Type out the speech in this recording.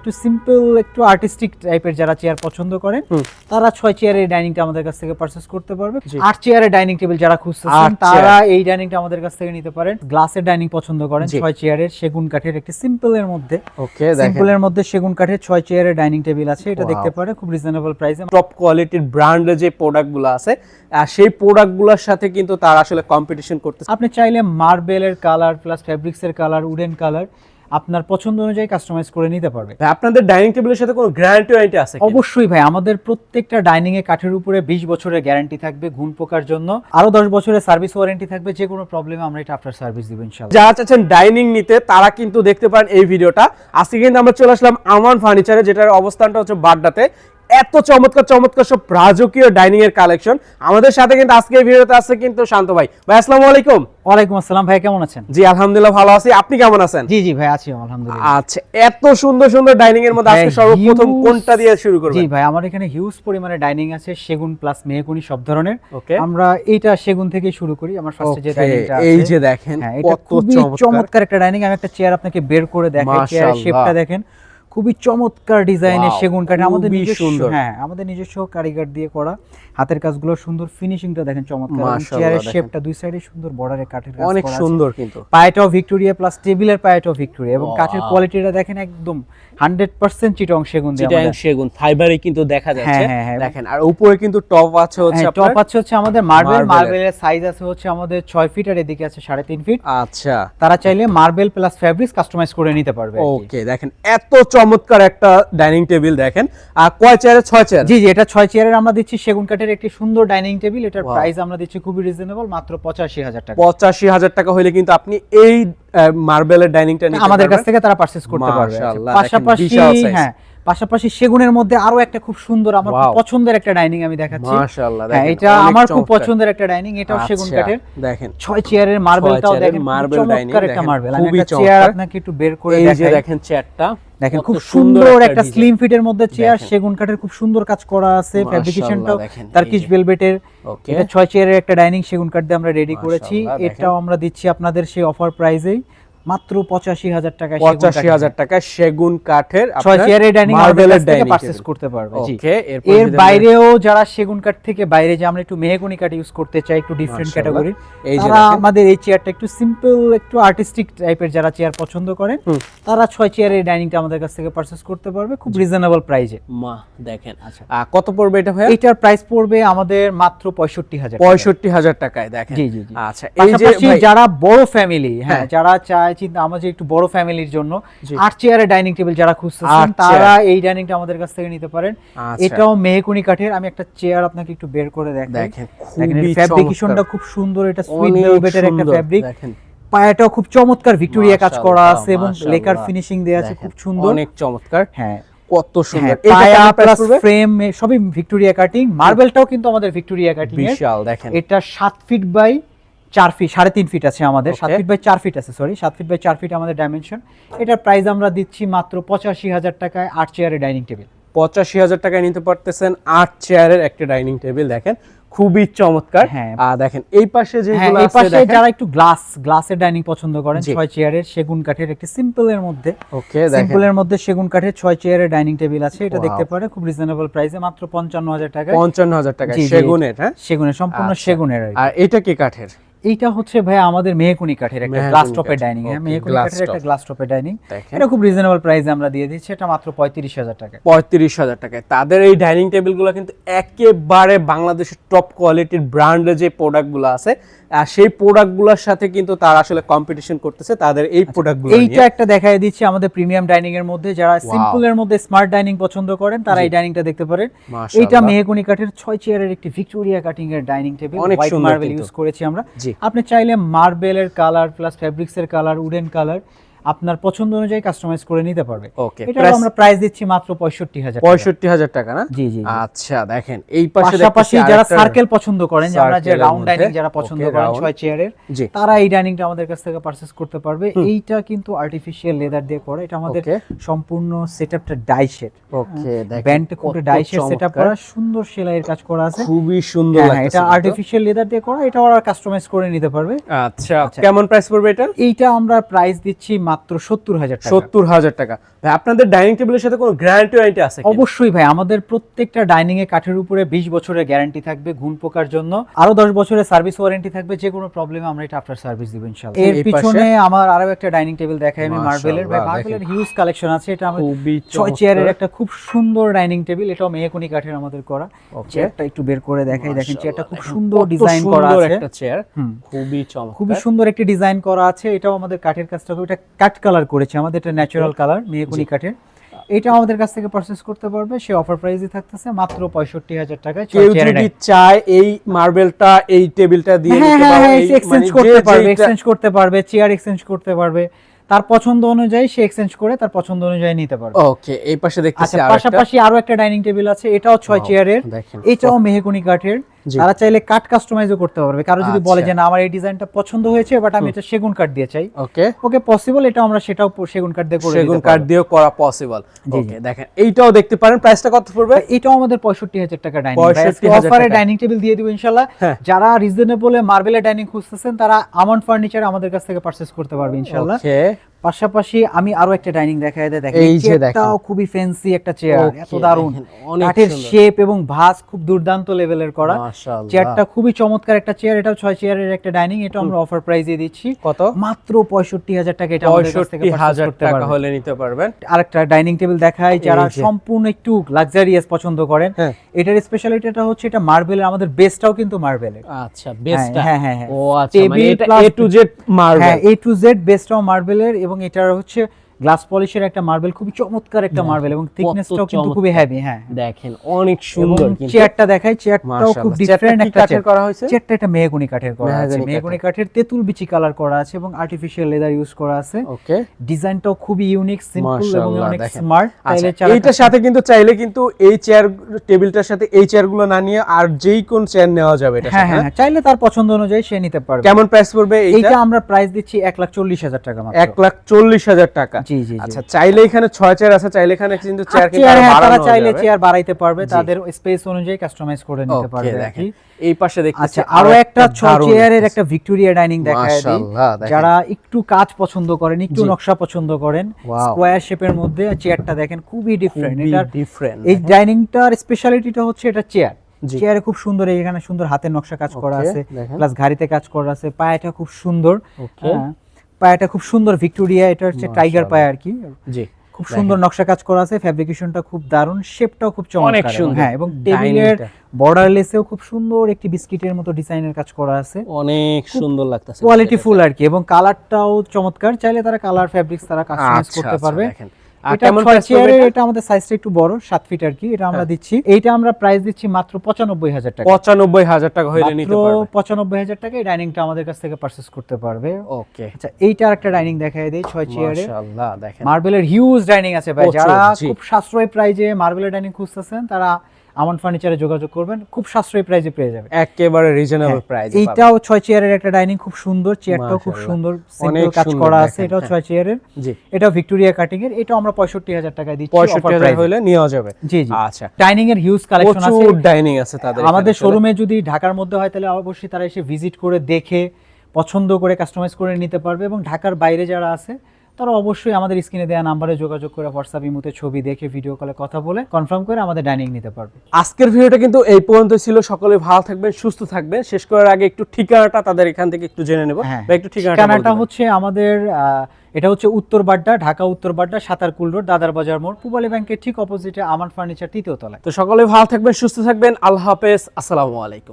একটু সিম্পল একটু আর্টিস্টিক টাইপের যারা চেয়ার পছন্দ করেন তারা 6 চেয়ারের ডাইনিংটা আমাদের কাছ থেকে পারচেজ করতে পারবে। 8 চেয়ারের ডাইনিং টেবিল যারা খুঁজছেন তারা এই ডাইনিংটা আমাদের কাছ থেকে নিতে পারেন। গ্লাসের ডাইনিং পছন্দ করেন 6 চেয়ারের সেগুন কাঠের একটি সিম্পলের মধ্যে, ওকে সিম্পলের মধ্যে সেগুন কাঠের 6 চেয়ারের ডাইনিং টেবিল আছে, এটা দেখতে পারেন খুব রিজনেবল প্রাইসে। টপ কোয়ালিটির ব্র্যান্ডের যে প্রোডাক্টগুলো আছে সেই প্রোডাক্টগুলোর সাথে কিন্তু তারা আসলে কম্পিটিশন করতেছে। আপনি চাইলে মার্বেলের কালার প্লাস ফেব্রিক্সের কালার, উডেন কালার আপনার পছন্দ অনুযায়ী কাস্টমাইজ করে নিতে পারবে। আপনাদের ডাইনিং টেবিলের সাথে কোনো গ্যারান্টি ওয়ারেন্টি আছে? অবশ্যই ভাই, আমাদের প্রত্যেকটা ডাইনিং এ কাঠের উপরে 20 বছরের গ্যারান্টি থাকবে, ঘুণ পোকার জন্য আরো 10 বছরের সার্ভিস ওয়ারেন্টি থাকবে। যে কোনো প্রবলেমে আমরা এটা আফটার সার্ভিস দিব ইনশাআল্লাহ। যারা চাচ্ছেন ডাইনিং নিতে তারা কিন্তু দেখতে পারেন এই ভিডিওটা। আজকে কিন্তু আমরা চলে আসলাম আমান ফার্নিচারে, যেটার অবস্থানটা হচ্ছে বাড্ডাতে। এত চমৎকার চমৎকার সব রাজকীয় ডাইনিং এর কালেকশন। আমাদের সাথে কিন্তু আজকে এই ভিডিওতে আছে কিন্তু শান্ত ভাই। ভাই আসসালামু আলাইকুম। ওয়ালাইকুম আসসালাম ভাই, কেমন আছেন? জি আলহামদুলিল্লাহ ভালো আছি, আপনি কেমন আছেন? জি জি ভাই আছি আলহামদুলিল্লাহ। আচ্ছা, এত সুন্দর সুন্দর ডাইনিং এর মধ্যে আজকে সর্বপ্রথম কোনটা দিয়ে শুরু করব? জি ভাই, আমার এখানে হিউজ পরিমাণে ডাইনিং আছে, সেগুন প্লাস মেহগনি সব ধরনের। ওকে, আমরা এইটা সেগুন থেকে শুরু করি। আমার ফার্স্টে যে ডাইনিংটা আছে এই যে দেখেন কত চমৎকার একটা ডাইনিং। আমি একটা চেয়ার আপনাকে বের করে দেখাই, চেয়ারের শেপটা দেখেন খুবই চমৎকার ডিজাইনের সেগুন কাঠ, আমাদের নিজস্ব আমাদের নিজস্ব কারিগর দিয়ে করা। হাতের কাজগুলো সুন্দর, ফিনিশিংটা দেখেন চমৎকার, চেয়ারের শেপটা দুই সাইডে সুন্দর বর্ডারে কাঠের কাজ করা, অনেক সুন্দর। কিন্তু পায়াটাও ভিক্টোরিয়া প্লাস টেবিলের পায়াটাও ভিক্টোরিয়া, এবং কাঠের কোয়ালিটিটা দেখেন একদম 100% চিটং সেগুন দিয়ে আমাদের। চিটং সেগুন ফাইবারে কিন্তু দেখা যাচ্ছে দেখেন। আর উপরে কিন্তু টপ আছে হচ্ছে আপনার, টপ আছে হচ্ছে আমাদের মার্বেলের সাইজ আছে হচ্ছে আমাদের 6 ফিট আর এদিকে আছে 3.5 ফিট। আচ্ছা, তারা চাইলে মার্বেল প্লাস ফেব্রিক্স কাস্টমাইজ করে নিতে পারবে। ওকে, দেখেন এত চমৎকার একটা ডাইনিং টেবিল দেখেন। আর কয় চেয়ারে? 6 চেয়ার। জি জি, এটা 6 চেয়ারের আমরা দিচ্ছি সেগুন কাঠের একটি সুন্দর ডাইনিং টেবিল। এটার প্রাইস আমরা দিচ্ছি খুবই রিজনেবল, মাত্র 85,000 টাকা। 85,000 টাকা হলে কিন্তু আপনি এই মার্বেলের ডাইনিংটা নিতে আমাদের কাছ থেকে তারা পারচেজ করতে পারবে। পাশাপাশি পাশাপাশি সেগুনের মধ্যে আরো একটা খুব সুন্দর আমার খুব পছন্দের একটা ডাইনিং আমি দেখাচ্ছি। মাশাআল্লাহ, দেখেন এটা আমার খুব পছন্দের একটা ডাইনিং, এটাও সেগুন কাঠের। দেখেন 6 চেয়ারের মার্বেলটাও দেখেন, মার্বেল ডাইনিং, একটা মার্বেল। আমি একটা চেয়ার আপনাকে একটু বের করে দেখাই। এই যে দেখেন চেয়ারটা দেখেন খুব সুন্দর একটা স্লিম ফিটের মধ্যে চেয়ার, সেগুন কাঠের খুব সুন্দর কাজ করা আছে, ফেব্রিকেশনটাও টার্কিশ ভেলভেটের। এটা 6 চেয়ারের একটা ডাইনিং সেগুন কাঠ দিয়ে আমরা রেডি করেছি। এটাও আমরা দিচ্ছি আপনাদের সেই অফার প্রাইসেই মাত্র 85,000 টাকা। 85,000 টাকা সেগুন কাঠের 6 চেয়ারের ডাইনিং মার্বেলের ডাইনিং পারচেজ করতে পারবে। জি, এর বাইরেও যারা সেগুন কাঠ থেকে বাইরে যে আমরা একটু মেহগনি কাঠ ইউজ করতে চাই, একটু ডিফারেন্ট ক্যাটাগরি, তারা আমাদের এই চেয়ারটা একটু সিম্পল একটু আর্টিস্টিক টাইপের যারা চেয়ার পছন্দ করেন তারা 6 চেয়ারের ডাইনিংটা আমাদের কাছ থেকে পারচেজ করতে পারবে খুব রিজনেবল প্রাইসে। দেখেন আচ্ছা কত পড়বে এটা ভাই? এটার প্রাইস পড়বে আমাদের মাত্র 65,000 টাকা। 65,000 টাকায় দেখেন। জি জি জি। আচ্ছা, এই যে যারা বড় ফ্যামিলি, যারা চায় চিন্তা আমাদের একটু বড় ফ্যামিলির জন্য 8 চেয়ারের ডাইনিং টেবিল যারা খুঁজছেন তারা এই ডাইনিংটা আমাদের কাছ থেকে নিতে পারেন। এটাও মেহগনি কাঠের। আমি একটা চেয়ার আপনাকে একটু বের করে দেখাই। দেখেন ফেব্রিকেশনটা খুব সুন্দর, এটা সুইট ভেলভেটের একটা ফেব্রিক। পায়াটাও খুব চমৎকার ভিক্টোরিয়া কাজ করা আছে এবং লেকার ফিনিশিং দেয়া আছে, খুব সুন্দর, অনেক চমৎকার। হ্যাঁ কত সুন্দর। পায়া প্লাস ফ্রেম সবই ভিক্টোরিয়া কাটিং। মার্বেলটাও কিন্তু আমাদের ভিক্টোরিয়া কাটিং এর। বিশাল দেখেন, এটা 7 ফিট বাই 4 ফিট, 3.5 ফিট আছে আমাদের। 7 ফিট বাই 4 ফিট আছে, সরি 7 ফিট বাই 4 ফিট আমাদের ডাইমেনশন। এটার প্রাইস আমরা দিচ্ছি মাত্র 85,000 টাকায় 8 চেয়ারের ডাইনিং টেবিল। 85,000 টাকায় নিতে পারতেছেন 8 চেয়ারের একটা ডাইনিং টেবিল। দেখেন খুবই চমৎকার। দেখেন এই পাশে যেগুলো আছে, এই পাশে যারা একটু গ্লাসের ডাইনিং পছন্দ করেন 6 চেয়ারের সেগুন কাঠের একটি সিম্পলের মধ্যে, ওকে সিম্পলের মধ্যে সেগুন কাঠের 6 চেয়ারের ডাইনিং টেবিল আছে। এটা দেখতে পারেন খুব রিজনেবল প্রাইসে, মাত্র 55,000 টাকা। 55,000 টাকা সেগুনের? হ্যাঁ সেগুনের, সম্পূর্ণ সেগুনের। আর এটা কি কাঠের? এইটা হচ্ছে ভাই আমাদের মেহগনি কাঠের একটা গ্লাস টপের ডাইনিং। মেহগনি কাঠের একটা গ্লাস টপের ডাইনিং, এটা খুব রিজনেবল প্রাইসে আমরা দিয়ে দিচ্ছি। এটা মাত্র 35,000 টাকা। 35,000 টাকায় তাদের এই ডাইনিং টেবিলগুলো কিন্তু একেবারে বাংলাদেশের টপ কোয়ালিটির ব্র্যান্ডের যে প্রোডাক্টগুলো আছে সেই প্রোডাক্টগুলোর সাথে কিন্তু তারা আসলে কম্পিটিশন করতেছে তাদের এই প্রোডাক্টগুলো। এইটা একটা দেখাই দিচ্ছি আমাদের প্রিমিয়াম ডাইনিং এর মধ্যে, যারা সিম্পলের মধ্যে স্মার্ট ডাইনিং পছন্দ করেন তারা এই ডাইনিংটা দেখতে পারেন। এইটা মেহগনি কাঠের 6 চেয়ারের একটি ভিক্টোরিয়া কাটিং এর dining table, white marble use করেছি আমরা। আপনি চাইলে মার্বেলের কালার প্লাস ফেব্রিক্সের কালার, উডেন কালার আপনার পছন্দ অনুযায়ী কাস্টমাইজ করে নিতে পারবে। এটা আমরা প্রাইস দিচ্ছি মাত্র 65,000 টাকা। 65,000 টাকা না? জি জি। আচ্ছা দেখেন এই পাশে পাশাপাশি যারা সার্কেল পছন্দ করেন, আমরা যে রাউন্ড ডাইনিং যারা পছন্দ করেন 6 চেয়ারের, তারা এই ডাইনিংটা আমাদের কাছ থেকে পারচেজ করতে পারবে। এইটা কিন্তু আর্টিফিশিয়াল লেদার দিয়ে করা, এটা আমাদের সম্পূর্ণ সেটআপটা ডাই শেড। ওকে দেখেন ব্যান্ড কোটে ডাই শেড সেটআপ করা, সুন্দর সেলাইয়ের কাজ করা আছে, খুবই সুন্দর লাগছে। এটা আর্টিফিশিয়াল লেদার দিয়ে করা, এটা ওরা কাস্টমাইজ করে নিতে পারবে। আচ্ছা কেমন প্রাইস পড়বে এটা? এইটা আমরা প্রাইস দিচ্ছি মাত্র 70,000 টাকা। 70,000 টাকা। ভাই আপনাদের ডাইনিং টেবিলের সাথে কোনো গ্যারান্টি ওয়ারেন্টি আছে কি? অবশ্যই ভাই, আমাদের প্রত্যেকটা ডাইনিং এ কাঠের উপরে 20 বছরের গ্যারান্টি থাকবে ঘুণ পোকার জন্য, আরো 10 বছরের সার্ভিস ওয়ারেন্টি থাকবে। যে কোনো প্রবলেমে আমরা এটা আফটার সার্ভিস দিব ইনশাআল্লাহ। এর পিছনে আমার আরো একটা ডাইনিং টেবিল দেখাই আমি মার্বেলের। ভাই মার্বেলের হিউজ কালেকশন আছে। এটা আমার 6 চেয়ারের একটা খুব সুন্দর ডাইনিং টেবিল, এটাও মেহগনি কাঠের আমাদের করা। চেয়ারটা একটু বের করে দেখাই, দেখেন চেয়ারটা খুব সুন্দর ডিজাইন করা আছে। একটা চেয়ার, খুবই চমৎকার, খুবই সুন্দর একটি ডিজাইন করা আছে। এটাও আমাদের কাঠের কাজটা, এটা কাট কালার করেছে আমাদের, এটা ন্যাচারাল কালার মেহগনি কাঠের। এটা আমাদের কাছ থেকে পারচেজ করতে পারবে, সে অফার প্রাইসই থাকতেছে মাত্র 65,000 টাকায়। কেউ যদি চায় এই মার্বেলটা এই টেবিলটা দিয়ে নিতে পারবে, এক্সচেঞ্জ করতে পারবে, এক্সচেঞ্জ করতে পারবে, চেয়ার এক্সচেঞ্জ করতে পারবে, তার পছন্দ অনুযায়ী সে এক্সচেঞ্জ করে তার পছন্দ অনুযায়ী নিতে পারবে। ওকে, এই পাশে দেখতেছি আচ্ছা, পাশাপাশি আরো একটা ডাইনিং টেবিল আছে, এটাও 6 চেয়ারের, এটাও মেহগনি কাঠের। তারা চাইলে কাঠ কাস্টমাইজও করতে পারবে। কারো যদি বলে যে না আমার এই ডিজাইনটা পছন্দ হয়েছে বাট আমি এটা সেগুন কাঠ দিয়ে চাই, ওকে পসিবল, এটা আমরা সেটাও সেগুন কাঠ দিয়ে করে দিতে পারবো। সেগুন কাঠ দিয়েও করা পসিবল। ওকে, দেখেন এইটাও দেখতে পারেন। প্রাইসটা কত পড়বে? এটাও আমাদের 65,000 টাকা ডাইনিং, অফারে ডাইনিং টেবিল দিয়ে দিব ইনশাআল্লাহ। যারা রিজনেবলে মার্বেলের ডাইনিং খুঁজতেছেন তারা আমান ফার্নিচার আমাদের কাছ থেকে পারচেজ করতে পারবে ইনশাআল্লাহ। পাশাপাশি আমি আরো একটা ডাইনিং দেখাই দেই, দেখেন এটাও খুবই ফ্যান্সি একটা চেয়ার, এত দারুন, কাঠের শেপ এবং ভাঁজ খুব দুর্দান্ত লেভেলের করা। মাশাআল্লাহ, চেয়ারটা খুবই চমৎকার একটা চেয়ার। এটাও 6 চেয়ারের একটা ডাইনিং, এটা আমরা অফার প্রাইসে দিচ্ছি কত? মাত্র 65,000 টাকা। এটা আমাদের কাছ থেকে পারচেজ করতে পারবেন, হলে নিতে পারবেন। আরেকটা ডাইনিং টেবিল দেখাই, যারা সম্পূর্ণ একটু লাক্সারিয়াস পছন্দ করেন, এটার স্পেশালিটিটা হচ্ছে এটা মার্বেলের, আমাদের বেসটাও কিন্তু মার্বেলের। আচ্ছা, বেসটা, হ্যাঁ, ও আচ্ছা, মানে এটা A to Z মার্বেল। হ্যাঁ, A to Z বেসটাও মার্বেলের, এবং এটার হচ্ছে গ্লাস পলিশের একটা মার্বেল, খুবই চমৎকার একটা মার্বেল, এবং থিকনেসটাও কিন্তু খুবই হেভি। হ্যাঁ, দেখেন অনেক সুন্দর। কিন্তু চেয়ারটা দেখাই, চেয়ারটাও খুব ডিফারেন্ট একটা কাঠের করা হয়েছে। চেয়ারটা এটা মেহগনি কাঠের করা আছে, মেহগনি কাঠের তেঁতুল বিচি কালার করা আছে এবং আর্টিফিশিয়াল লেদার ইউজ করা আছে। ওকে, ডিজাইনটাও খুবই ইউনিক, সিম্পল এবং অনেক স্মার্ট। এইটার সাথে কিন্তু চাইলে কিন্তু এই চেয়ার টেবিলটার সাথে এই চেয়ারগুলো না নিয়ে আর যেই কোন চেয়ার নেওয়া যাবে এটা। হ্যাঁ, চাইলে তার পছন্দ অনুযায়ী সে নিতে পারবে। কেমন প্রাইস পড়বে এইটা? আমরা প্রাইস দিচ্ছি 1,40,000 টাকা মাত্র। 1,40,000 টাকা। জি। আচ্ছা, চাইলে এখানে 6 চেয়ার আছে, চাইলে এখানে কিন্তু চেয়ার তারা চাইলে চেয়ার বাড়াইতে পারবে, তাদের স্পেস অনুযায়ী কাস্টমাইজ করে নিতে পারবে। দেখি এই পাশে দেখতেছি। আচ্ছা, আরো একটা 6 চেয়ারের একটা ভিক্টোরিয়া ডাইনিং দেখায় দিই। যারা একটু কাজ পছন্দ করেন, একটু নকশা পছন্দ করেন, স্কয়ার শেপের মধ্যে চেয়ারটা দেখেন খুবই ডিফারেন্ট। এটা এই ডাইনিংটার স্পেশালিটিটা হচ্ছে এটা চেয়ারে খুব সুন্দর, এখানে সুন্দর হাতের নকশা কাজ করা আছে, প্লাস ঘাড়িতে কাজ করা আছে, পায়াটা খুব সুন্দর। পায়াটা খুব সুন্দর ভিক্টোরিয়া, এটা হচ্ছে টাইগার পায়া আর কি। জি, খুব সুন্দর নকশা কাজ করা আছে, ফ্যাব্রিকেশনটা খুব দারুণ, শেপটাও খুব চমৎকার। হ্যাঁ, এবং টেবিলের বর্ডারলেসেও খুব সুন্দর একটি বিস্কিটের মতো ডিজাইনের কাজ করা আছে, অনেক সুন্দর লাগতেছে, কোয়ালিটি ফুল আর কি, এবং কালারটাও চমৎকার। চাইলে তারা কালার ফ্যাব্রিক্স তারা কাস্টমাইজ করতে পারবে। এটা 6 চেয়ারের, এটা আমাদের সাইজটা একটু বড়, 7 ফিট আর কি। এটা আমরা দিচ্ছি, এইটা আমরা প্রাইস দিচ্ছি মাত্র 95,000 টাকা। 95,000 টাকা হইলে নিতে পারবে। 95,000 টাকা এই ডাইনিংটা আমাদের কাছ থেকে পারচেজ করতে পারবে। ওকে, আচ্ছা, এইটা আরেকটা ডাইনিং দেখাই দেই 6 চেয়ারে। মাশাআল্লাহ, দেখেন মার্বেলের হিউজ ডাইনিং আছে ভাই। যারা খুব সাশ্রয়ী প্রাইজে মার্বেলের ডাইনিং খুঁজতেছেন তারা আমান ফার্নিচারে যোগাযোগ করবেন, খুব সাশ্রয়ী প্রাইসে পেয়ে যাবেন, একেবারে রিজনেবল প্রাইসে। এইটাও 6 চেয়ারের একটা ডাইনিং, খুব সুন্দর, চেয়ারটাও খুব সুন্দর, সিম্পল কাজ করা আছে। এটাও 6 চেয়ারের, জি। এটাও ভিক্টোরিয়া কাটিং এর, এটাও আমরা 65,000 টাকায় দিচ্ছি। 65,000 হলে নেওয়া যাবে। জি। আচ্ছা, ডাইনিং এর হিউজ কালেকশন আছে, প্রচুর ডাইনিং আছে তাদের। আমাদের শোরুমে যদি ঢাকার মধ্যে হয় তাহলে অবশ্যই তারা এসে ভিজিট করে দেখে পছন্দ করে কাস্টমাইজ করে নিতে পারবে, এবং ঢাকার বাইরে যারা আছে তারা অবশ্যই আমাদের স্ক্রিনে দেওয়া নাম্বারে যোগাযোগ করে হোয়াটসঅ্যাপ ইমোতে ছবি দেখে ভিডিও কলে কথা বলে কনফার্ম করে আমাদের ডাইনিং নিতে পারবে। আজকের ভিডিওটা কিন্তু এই পর্যন্ত ছিল। সকলে ভালো থাকবেন, সুস্থ থাকবেন। শেষ করার আগে একটু ঠিকানাটা তাদের এখান থেকে একটু জেনে নেব। একটু ঠিকানাটা হচ্ছে আমাদের এটা হচ্ছে উত্তর বাড্ডা, ঢাকা উত্তর বাড্ডা, সাতারকুল রোড, দাদার বাজার মোড়, পূবালী ব্যাংকের ঠিক অপোজিটে আমান ফার্নিচার 3য় তলায়। তো সকলে ভালো থাকবেন, সুস্থ থাকবেন। আল্লাহ হাফেজ, আসসালামু আলাইকুম।